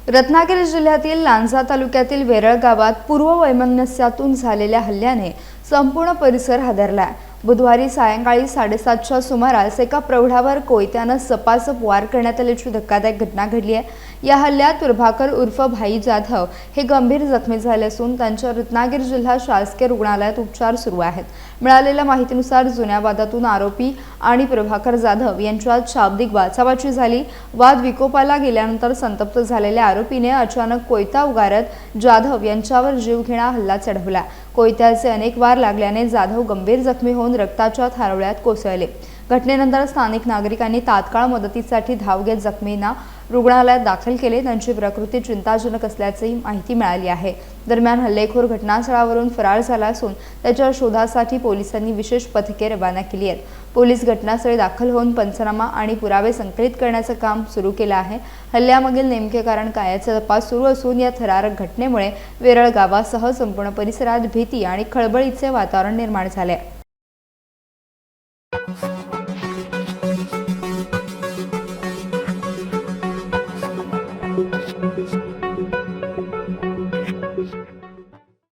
रत्नागिरी जिल्ह्यातील लांजा तालुक्यातील वेरळ गावात पूर्व वैमनस्यातून झालेल्या हल्ल्याने संपूर्ण परिसर हादरलाय। बुधवारी सायंकाळी 7:30च्या सुमारास एका प्रौढावर कोयत्याने सपासप वार करण्यात आल्याची धक्कादायक घटना घडली आहे। या हल्ल्यात प्रभाकर उर्फ भाई जाधव हे गंभीर जखमी झाले असून त्यांच्या रत्नागिरी जिल्हा शासकीय रुग्णालयात उपचार सुरू आहेत। मिळालेल्या माहितीनुसार जुन्या वादातून आरोपी आणि प्रभाकर जाधव यांच्यात शाब्दिक बाचाबाची झाली। वाद विकोपाला गेल्यानंतर संतप्त झालेल्या आरोपीने अचानक कोयता उगारत जाधव यांच्यावर जीवघेणा हल्ला चढवला। कोयत्याचे अनेक वार लागल्याने जाधव गंभीर जखमी होऊन रक्ताच्या थारोळ्यात कोसळले। घटनेनंतर स्थानिक नागरिकांनी तात्काळ मदतीसाठी धाव घेत जखमींना रुग्णालयात दाखल केले। त्यांची प्रकृती चिंताजनक असल्याची माहिती मिळाली आहे। दरम्यान हल्लेखोर घटनास्थळावरून फरार झाला असून त्याच्या शोधासाठी पोलिसांनी विशेष पथके रवाना केली आहेत। पोलीस घटनास्थळी दाखल होऊन पंचनामा आणि पुरावे संकलित करण्याचे काम सुरू केले आहे। हल्ल्यामागील नेमके कारण काय याचा तपास सुरू असून या थरारक घटनेमुळे वेरळ गावासह संपूर्ण परिसरात भीती आणि खळबळीचे वातावरण निर्माण झाले आहे।